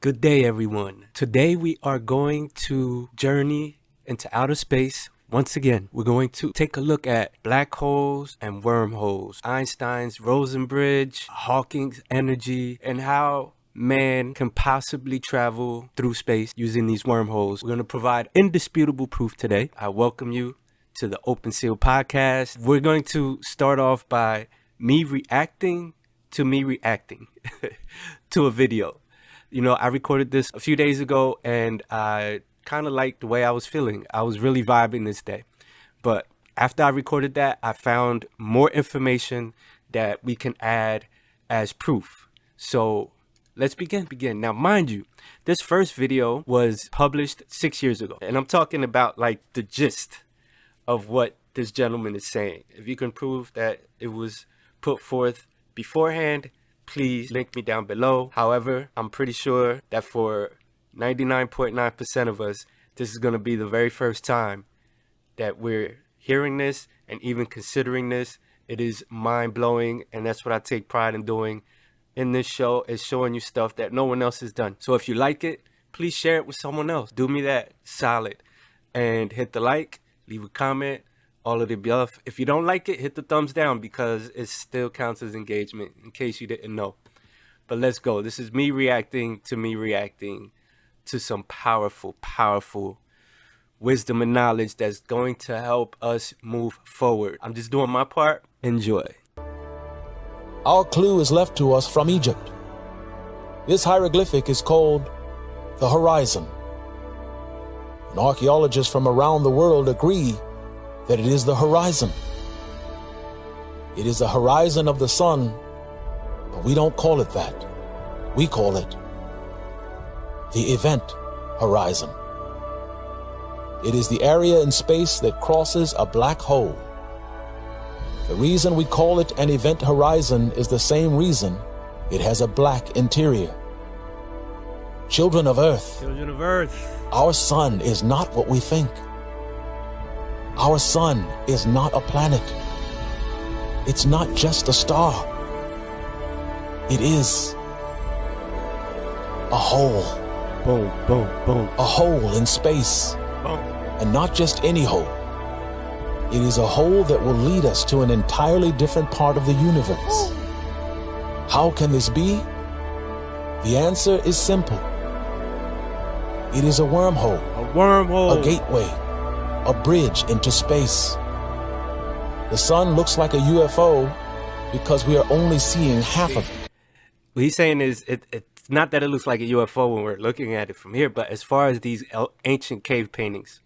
Good day, everyone. Today we are going to journey into outer space. Once again, we're going to take a look at black holes and wormholes, Einstein's Rosen bridge, Hawking's energy, and how man can possibly travel through space using these wormholes. We're going to provide indisputable proof today. I welcome you to the Open Seal podcast. We're going to start off by me reacting to a video. You know, I recorded this a few days ago and I kind of liked the way I was feeling. I was really vibing this day. But after I recorded that, I found more information that we can add as proof. So let's begin. Now, mind you, this first video was published 6 years ago. And I'm talking about like the gist of what this gentleman is saying. If you can prove that it was put forth beforehand, please link me down below. However, I'm pretty sure that for 99.9% of us, this is going to be the very first time that we're hearing this and even considering this. It is mind-blowing, and that's what I take pride in doing in this show, is showing you stuff that no one else has done. So if you like it, please share it with someone else. Do me that solid and hit the like, leave a comment, all of the above. If you don't like it, hit the thumbs down because it still counts as engagement, in case you didn't know. But let's go. This is me reacting to some powerful wisdom and knowledge that's going to help us move forward. I'm just doing my part. Enjoy. Our clue is left to us from Egypt. This hieroglyphic is called the horizon. And archaeologists from around the world agree that it is the horizon. It is the horizon of the sun, but we don't call it that. We call it the event horizon. It is the area in space that crosses a black hole. The reason we call it an event horizon is the same reason it has a black interior. Children of Earth, our sun is not what we think. Our sun is not a planet. It's not just a star. It is a hole. Boom, boom, boom. A hole in space. Boom. And not just any hole. It is a hole that will lead us to an entirely different part of the universe. How can this be? The answer is simple. It is a wormhole. A wormhole. A gateway. A bridge into space. The sun looks like a UFO because we are only seeing half of it. What he's saying is it's not that it looks like a UFO when we're looking at it from here, but as far as these ancient cave paintings,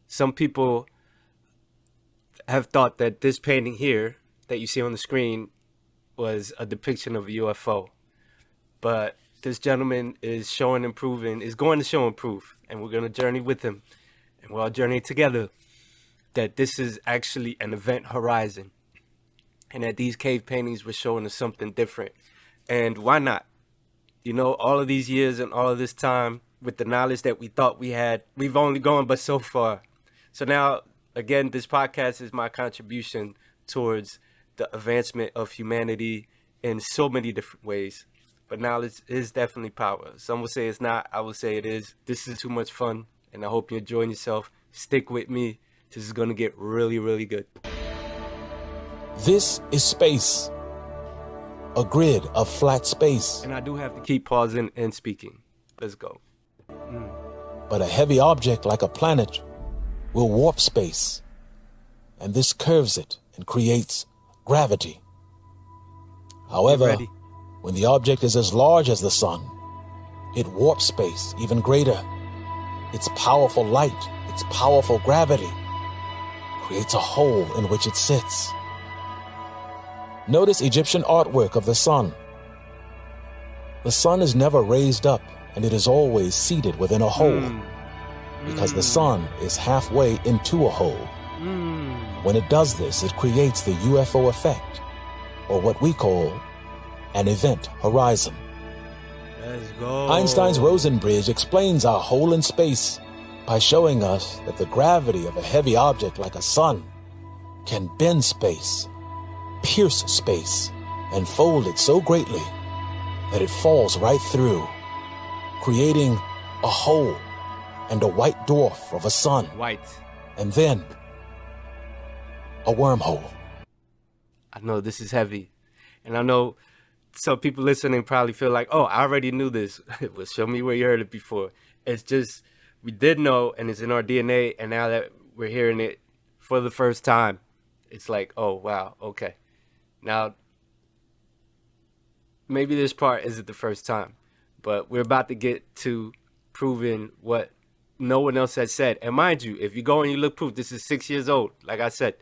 some people have thought that this painting here that you see on the screen was a depiction of a UFO. But this gentleman is going to show and prove, and we're going to journey with him. And we're all journeying together, that this is actually an event horizon, and that these cave paintings were showing us something different. And why not? You know, all of these years and all of this time, with the knowledge that we thought we had, we've only gone but so far. So now, again, this podcast is my contribution towards the advancement of humanity in so many different ways. But knowledge is definitely power. Some will say it's not. I will say it is. This is too much fun. And I hope you're enjoying yourself. Stick with me. This is going to get really, really good. This is space. A grid of flat space. And I do have to keep pausing and speaking. Let's go. But a heavy object like a planet will warp space. And this curves it and creates gravity. However, when the object is as large as the sun, it warps space even greater. Its powerful light, its powerful gravity, creates a hole in which it sits. Notice Egyptian artwork of the sun. The sun is never raised up, and it is always seated within a hole, because the sun is halfway into a hole. When it does this, it creates the UFO effect, or what we call an event horizon. Let's go. Einstein's Rosen bridge explains our hole in space by showing us that the gravity of a heavy object like a sun can bend space, pierce space, and fold it so greatly that it falls right through. creating a hole and a white dwarf of a sun. White. And then a wormhole. I know this is heavy. And I know some people listening probably feel like, oh, I already knew this. Well, show me where you heard it before. It's just, we did know, and it's in our DNA. And now that we're hearing it for the first time, it's like, oh, wow, okay. Now, maybe this part isn't the first time, but we're about to get to proving what no one else has said. And mind you, if you go and you look proof, this is 6 years old, like I said.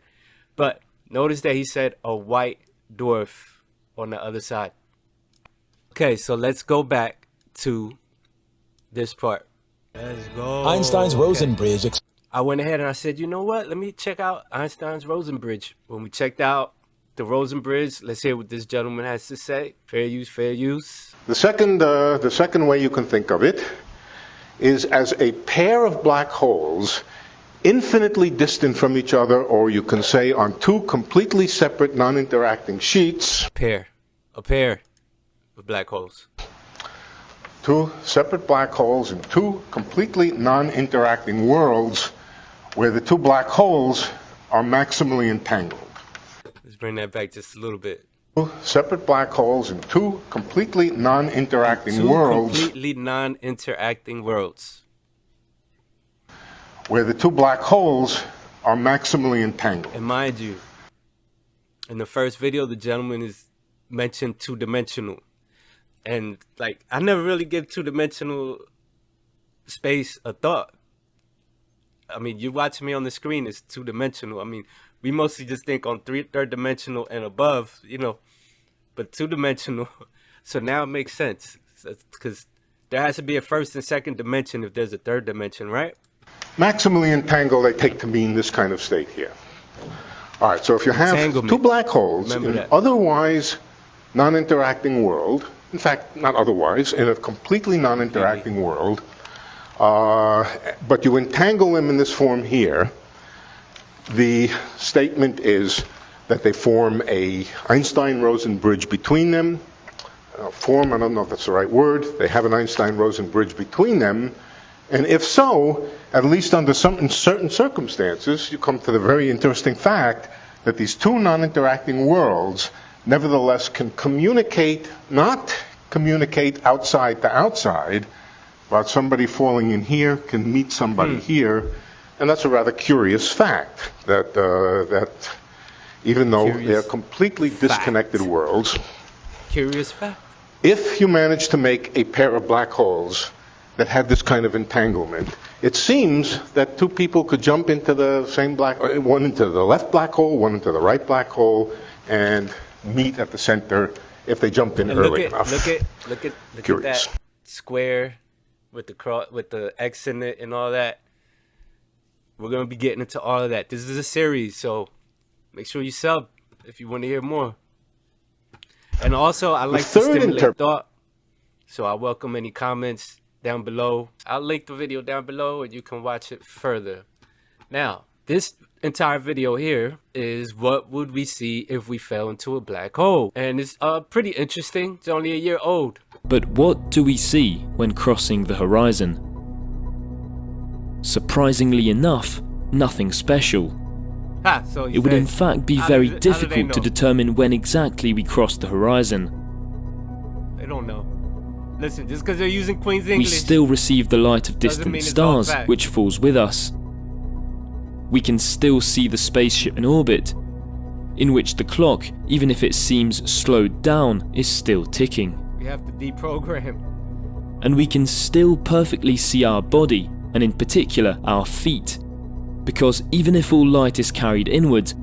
But notice that he said a white dwarf on the other side. Okay, so let's go back to this part. Let's go. Einstein's Rosen bridge. I went ahead and I said, you know what? Let me check out Einstein's Rosen bridge. When we checked out the Rosen bridge, let's hear what this gentleman has to say. Fair use, fair use. The second way you can think of it is as a pair of black holes infinitely distant from each other, or you can say on two completely separate non-interacting sheets. A pair of black holes. Two separate black holes in two completely non-interacting worlds where the two black holes are maximally entangled. Let's bring that back just a little bit. Two separate black holes in two completely non-interacting worlds. Completely non-interacting worlds. Where the two black holes are maximally entangled. And mind you, in the first video, the gentleman is mentioned two-dimensional. And like, I never really give two-dimensional space a thought. I mean, you watching me on the screen is two-dimensional. I mean, we mostly just think on third-dimensional and above, you know, but two-dimensional. So now it makes sense, because there has to be a first and second dimension if there's a third dimension, right? Maximally entangled, I take to mean this kind of state here. All right, so if you have two black holes in an otherwise non-interacting world, in fact, not otherwise, in a completely non-interacting world, but you entangle them in this form here, the statement is that they form a Einstein-Rosen bridge between them. I don't know if that's the right word. They have an Einstein-Rosen bridge between them. And if so, at least under certain circumstances, you come to the very interesting fact that these two non-interacting worlds nevertheless can communicate, not communicate outside to outside, but somebody falling in here can meet somebody here. And that's a rather curious fact, that even though they're completely disconnected worlds, Curious fact. if you manage to make a pair of black holes that had this kind of entanglement, it seems that two people could jump into the same one into the left black hole, one into the right black hole, and meet at the center if they jump in early enough. Look at that square with the X in it and all that. We're gonna be getting into all of that. This is a series, so make sure you sub if you want to hear more. And also, I like to stimulate thought, so I welcome any comments down below. I'll link the video down below and you can watch it further. Now, this entire video here is what would we see if we fell into a black hole. And it's pretty interesting. It's only a year old. But what do we see when crossing the horizon? Surprisingly enough, nothing special. It would in fact be very difficult to determine when exactly we crossed the horizon. They don't know. Listen, just because they're using Queen's English, we still receive the light of distant stars, which falls with us. We can still see the spaceship in orbit, in which the clock, even if it seems slowed down, is still ticking. We have to deprogram. And we can still perfectly see our body, and in particular our feet, because even if all light is carried inwards,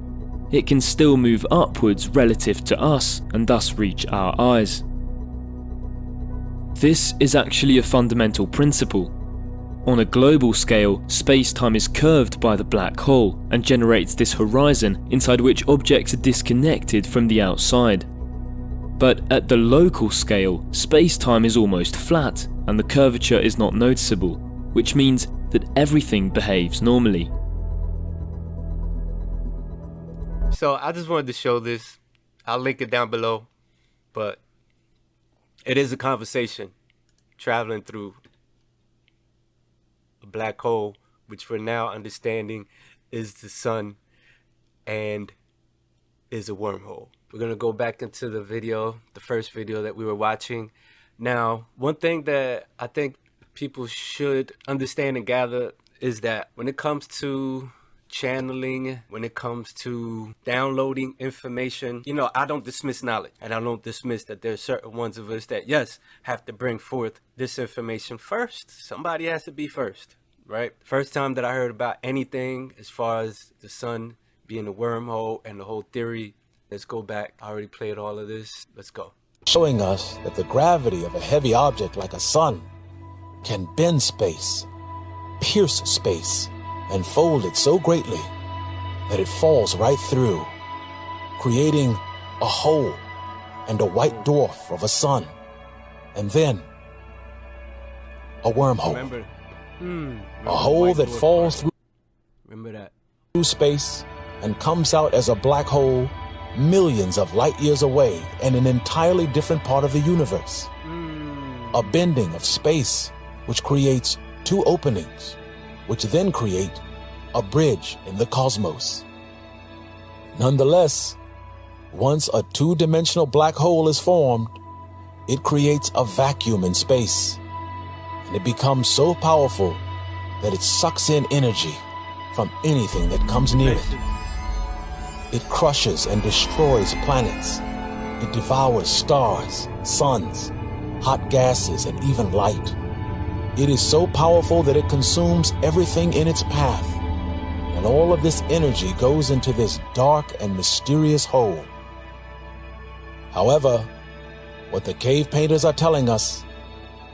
it can still move upwards relative to us and thus reach our eyes. This is actually a fundamental principle. On a global scale, space-time is curved by the black hole and generates this horizon inside which objects are disconnected from the outside. But at the local scale, space-time is almost flat and the curvature is not noticeable, which means that everything behaves normally. So I just wanted to show this. I'll link it down below, but it is a conversation. traveling through a black hole, which we're now understanding is the sun and is a wormhole. We're going to go back into the video, the first video that we were watching. Now, one thing that I think people should understand and gather is that when it comes to channeling, when it comes to downloading information, you know, I don't dismiss knowledge, and I don't dismiss that there's certain ones of us that, yes, have to bring forth this information first. Somebody has to be first, right? First time that I heard about anything as far as the sun being a wormhole and the whole theory, let's go back. I already played all of this. Let's go. Showing us that the gravity of a heavy object like a sun can bend space, pierce space, and fold it so greatly that it falls right through, creating a hole and a white dwarf of a sun, and then a wormhole. Remember a hole that falls through space and comes out as a black hole millions of light years away in an entirely different part of the universe. A bending of space which creates two openings, which then create a bridge in the cosmos. Nonetheless, once a two-dimensional black hole is formed, it creates a vacuum in space, and it becomes so powerful that it sucks in energy from anything that comes near it. It crushes and destroys planets. It devours stars, suns, hot gases, and even light. It is so powerful that it consumes everything in its path, and all of this energy goes into this dark and mysterious hole. However, what the cave painters are telling us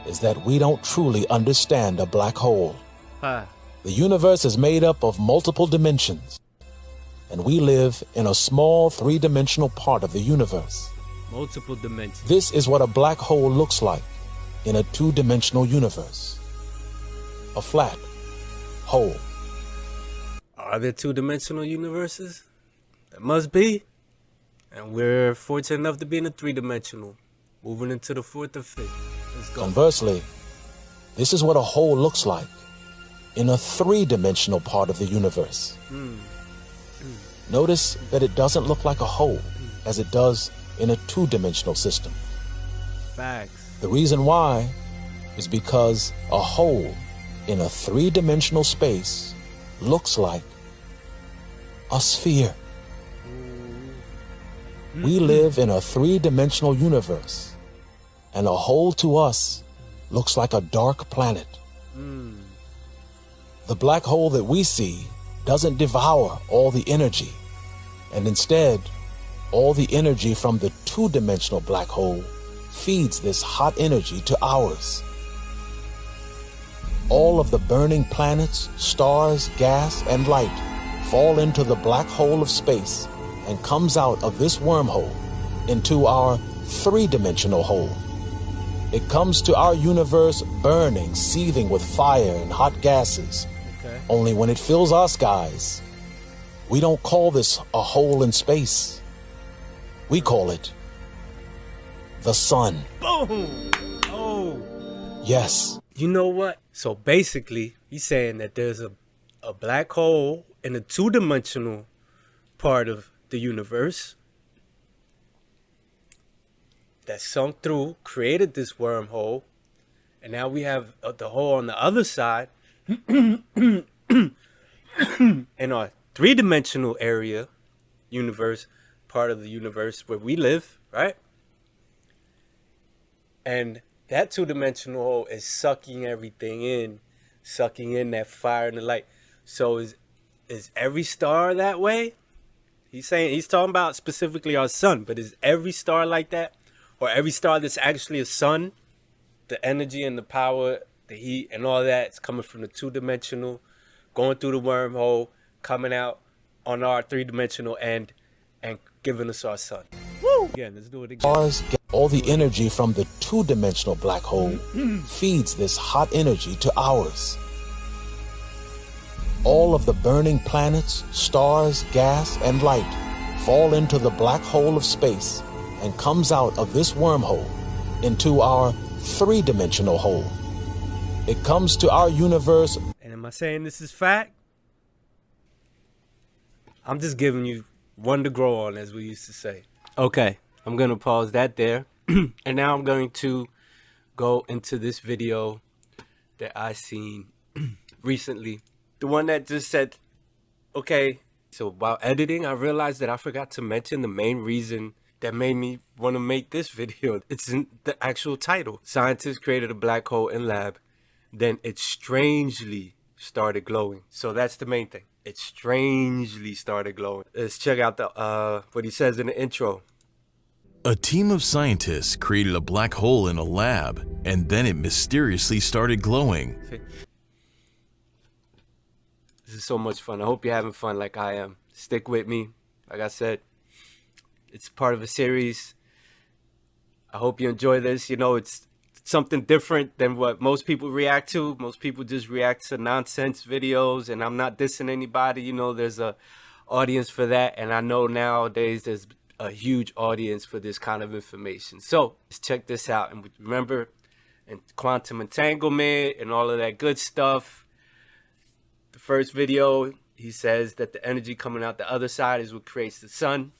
is that we don't truly understand a black hole. The universe is made up of multiple dimensions, and we live in a small three-dimensional part of the universe. Multiple dimensions. This is what a black hole looks like in a two-dimensional universe. A flat hole. Are there two-dimensional universes? There must be. And we're fortunate enough to be in a three-dimensional. Moving into the fourth or fifth. Let's go. Conversely, this is what a hole looks like in a three-dimensional part of the universe. Notice that it doesn't look like a hole as it does in a two-dimensional system. Facts. The reason why is because a hole in a three-dimensional space looks like a sphere. We live in a three-dimensional universe, and a hole to us looks like a dark planet. The black hole that we see doesn't devour all the energy, and instead, all the energy from the two-dimensional black hole feeds this hot energy to ours. All of the burning planets, stars, gas, and light fall into the black hole of space and comes out of this wormhole into our three-dimensional hole. It comes to our universe burning, seething with fire and hot gases. Only when it fills our skies, we don't call this a hole in space. We call it the sun. Boom! Oh. Yes. You know what? So basically, he's saying that there's a black hole in a two-dimensional part of the universe that sunk through, created this wormhole, and now we have the hole on the other side in our three-dimensional area, universe, part of the universe where we live, right? And that two-dimensional hole is sucking everything in, sucking in that fire and the light. So is every star that way? He's talking about specifically our sun, but is every star like that? Or every star that's actually a sun, the energy and the power, the heat and all that is coming from the two-dimensional, going through the wormhole, coming out on our three-dimensional end and giving us our sun. Woo! Again, let's do it again. Stars get all the energy from the two-dimensional black hole feeds this hot energy to ours. All of the burning planets, stars, gas, and light fall into the black hole of space and comes out of this wormhole into our three-dimensional hole. It comes to our universe. And am I saying this is fact? I'm just giving you one to grow on, as we used to say. Okay, I'm going to pause that there. And now I'm going to go into this video that I seen recently. The one that just said, okay, so while editing, I realized that I forgot to mention the main reason that made me want to make this video. It's in the actual title. Scientists created a black hole in lab, then it strangely started glowing. So that's the main thing. It strangely started glowing. Let's check out the what he says in the intro. A team of scientists created a black hole in a lab, and then it mysteriously started glowing. See? This is so much fun. I hope you're having fun like I am. Stick with me. Like I said, it's part of a series. I hope you enjoy this. You know, it's something different than what most people react to. Most people just react to nonsense videos, and I'm not dissing anybody. You know, there's a audience for that, and I know nowadays there's a huge audience for this kind of information. So let's check this out. And remember, in quantum entanglement and all of that good stuff, the first video, he says that the energy coming out the other side is what creates the sun.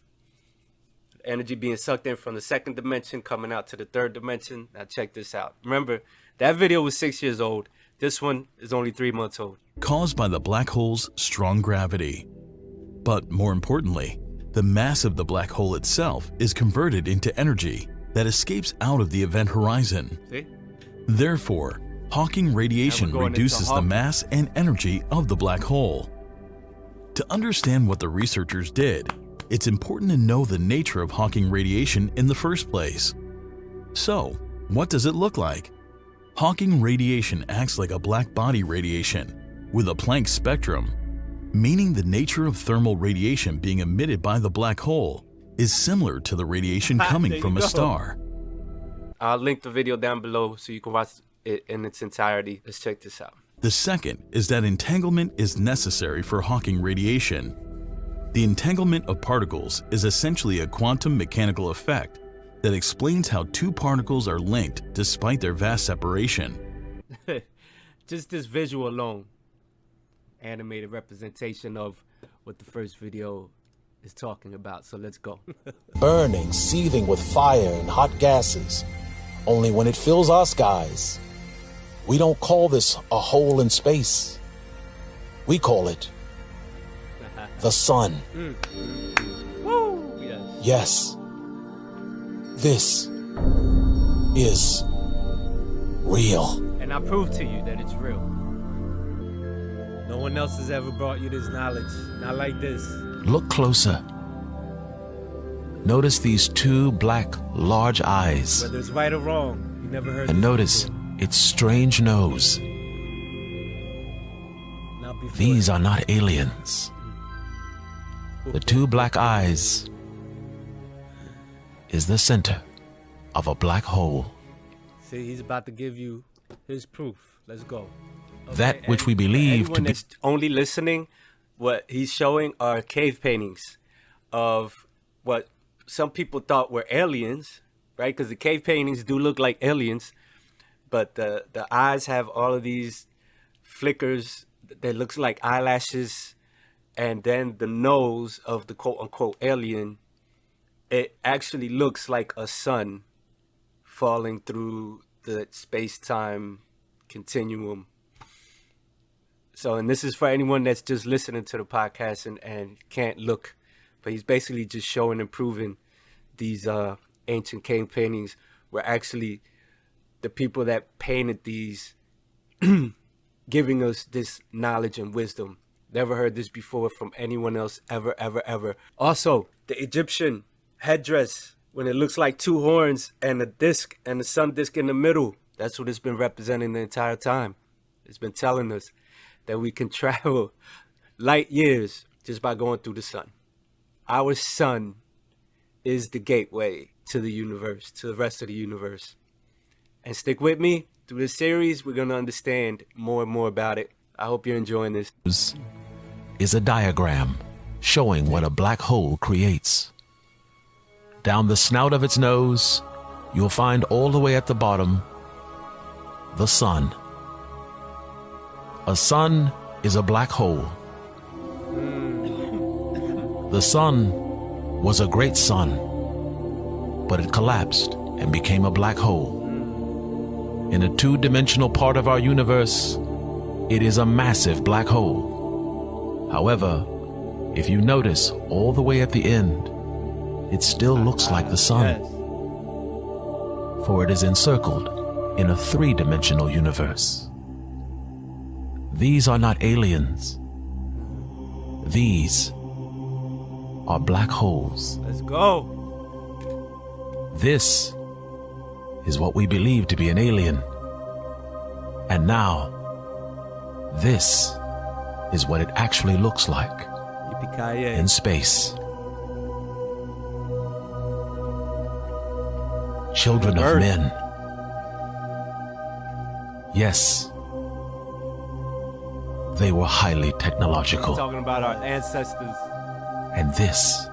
The energy being sucked in from the second dimension coming out to the third dimension. Now check this out. Remember, that video was 6 years old. This one is only 3 months old. Caused by the black hole's strong gravity. But more importantly, the mass of the black hole itself is converted into energy that escapes out of the event horizon. See? Therefore, Hawking radiation reduces the mass and energy of the black hole. To understand what the researchers did, it's important to know the nature of Hawking radiation in the first place. So, what does it look like? Hawking radiation acts like a black body radiation with a Planck spectrum, meaning the nature of thermal radiation being emitted by the black hole is similar to the radiation coming from a star. I'll link the video down below so you can watch it in its entirety. Let's check this out. The second is that entanglement is necessary for Hawking radiation. The entanglement of particles is essentially a quantum mechanical effect that explains how two particles are linked despite their vast separation. Just this visual alone, animated representation of what the first video is talking about. So let's go. Burning, seething with fire and hot gases. Only when it fills our skies. We don't call this a hole in space. We call it the sun. Woo! Yes. This is real. And I prove to you that it's real. No one else has ever brought you this knowledge. Not like this. Look closer. Notice these two black, large eyes. Whether it's right or wrong, you never heard. And notice its strange nose. These are not aliens. The two black eyes is the center of a black hole. See, he's about to give you his proof. Let's go. Okay, that which we believe to be... that's only listening, what he's showing are cave paintings of what some people thought were aliens, right? Because the cave paintings do look like aliens, but the eyes have all of these flickers that looks like eyelashes, and then the nose of the quote-unquote alien, it actually looks like a sun falling through the space-time continuum. So, and this is for anyone that's just listening to the podcast and can't look, but he's basically just showing and proving these ancient cave paintings were actually the people that painted these giving us this knowledge and wisdom. Never heard this before from anyone else ever, ever, ever. Also, the Egyptian headdress, when it looks like two horns and a disc and the sun disc in the middle, that's what it's been representing the entire time. It's been telling us that we can travel light years just by going through the sun. Our sun is the gateway to the universe, to the rest of the universe. And stick with me through this series. We're going to understand more and more about it. I hope you're enjoying this. Is a diagram showing what a black hole creates. Down the snout of its nose, you'll find all the way at the bottom the sun. A sun is a black hole. The sun was a great sun, but it collapsed and became a black hole. In a two-dimensional part of our universe, it is a massive black hole. However, if you notice all the way at the end, it still looks like the sun. Yes. For it is encircled in a three-dimensional universe. These are not aliens. These are black holes. Let's go. This is what we believe to be an alien. And now, this is what it actually looks like Yippee-ki-yay. in space. Children of Earth. men. Yes, they were highly technological. Talking about our ancestors. And this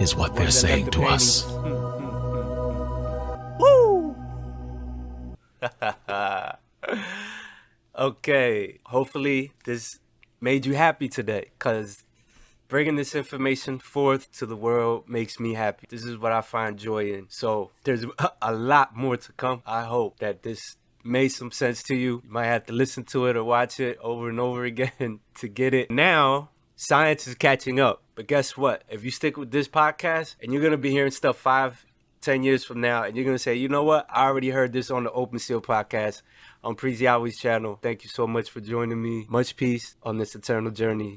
is what they're saying to us. Woo! Okay, hopefully this made you happy today, because bringing this information forth to the world makes me happy. This is what I find joy in. So there's a lot more to come. I hope that this made some sense to you. You might have to listen to it or watch it over and over again to get it. Now, science is catching up. But guess what? If you stick with this podcast, and you're going to be hearing stuff 5-10 years from now, and you're going to say, you know what? I already heard this on the Open Seal podcast on Preziawi's channel. Thank you so much for joining me. Much peace on this eternal journey.